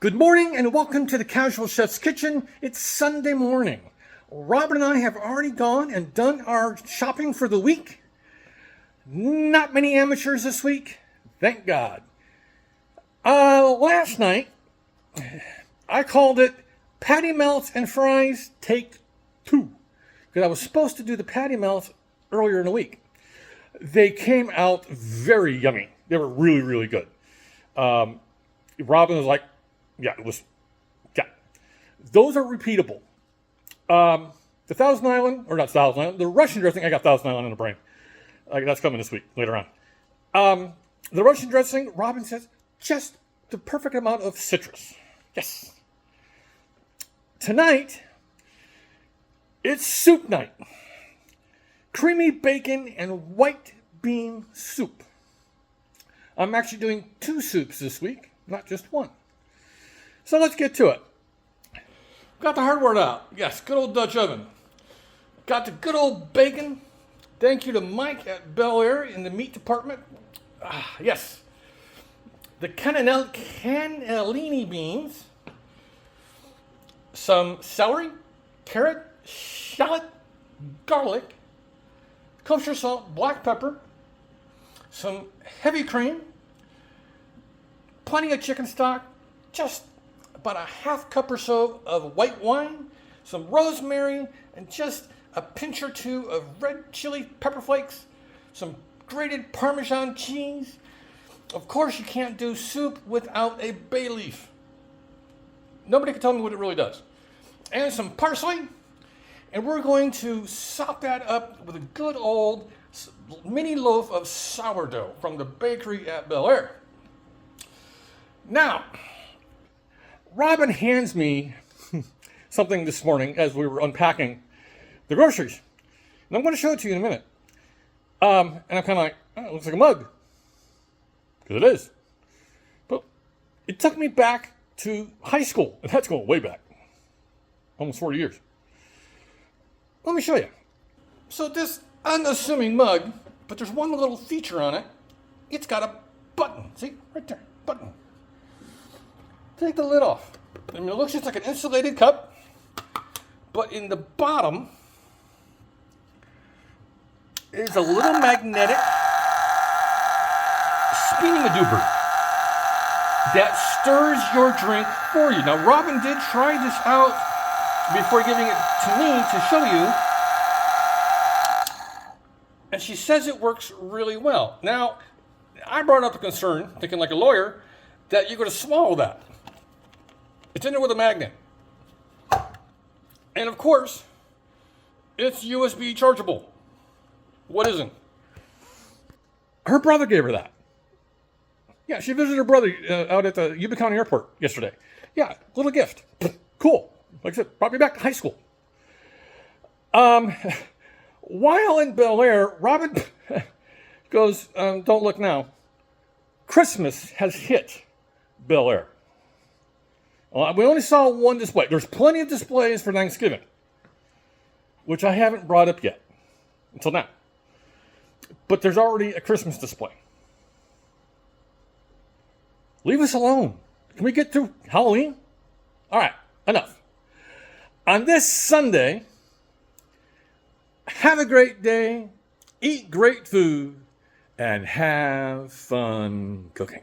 Good morning and welcome to the Casual Chef's Kitchen. It's Sunday morning. Robin and I have already gone and done our shopping for the week. Not many amateurs this week, thank God. Last night, I called it patty melts and fries take 2. Because I was supposed to do the patty melts earlier in the week. They came out very yummy. They were really, really good. Robin was like, yeah. Those are repeatable. The Thousand Island, or not Thousand Island, the Russian dressing, I got Thousand Island in the brain. That's coming this week, later on. The Russian dressing, Robin says, just the perfect amount of citrus. Yes. Tonight, it's soup night. Creamy bacon and white bean soup. I'm actually doing 2 soups this week, not just 1. So let's get to it. Got the hardware out. Yes, good old Dutch oven. Got the good old bacon. Thank you to Mike at Bel Air in the meat department. Yes. The cannellini beans. Some celery, carrot, shallot, garlic, kosher salt, black pepper, some heavy cream, plenty of chicken stock, just about a half cup or so of white wine, some rosemary, and just a pinch or 2 of red chili pepper flakes, some grated Parmesan cheese. Of course, you can't do soup without a bay leaf. Nobody can tell me what it really does. And some parsley. And we're going to sop that up with a good old mini loaf of sourdough from the bakery at Bel Air. Now, Robin hands me something this morning as we were unpacking the groceries. And I'm going to show it to you in a minute. And I'm kind of like, oh, it looks like a mug. Because it is. But it took me back to high school. And that's going way back. Almost 40 years. Let me show you. So this unassuming mug, but there's one little feature on it. It's got a button. See? Right there. Button. Take the lid off. I mean, it looks just like an insulated cup, but in the bottom is a little magnetic spinning-a-doober that stirs your drink for you. Now, Robin did try this out before giving it to me to show you, and she says it works really well. Now, I brought up a concern, thinking like a lawyer, that you're going to swallow that. It's in there with a magnet. And of course, it's USB chargeable. What isn't? Her brother gave her that. Yeah, she visited her brother out at the Yuba County Airport yesterday. Yeah, little gift. Cool. Like I said, brought me back to high school. While in Bel Air, Robin goes, don't look now. Christmas has hit Bel Air. We only saw 1 display. There's plenty of displays for Thanksgiving, which I haven't brought up yet until now. But there's already a Christmas display. Leave us alone. Can we get through Halloween? All right, enough. On this Sunday, have a great day, eat great food, and have fun cooking.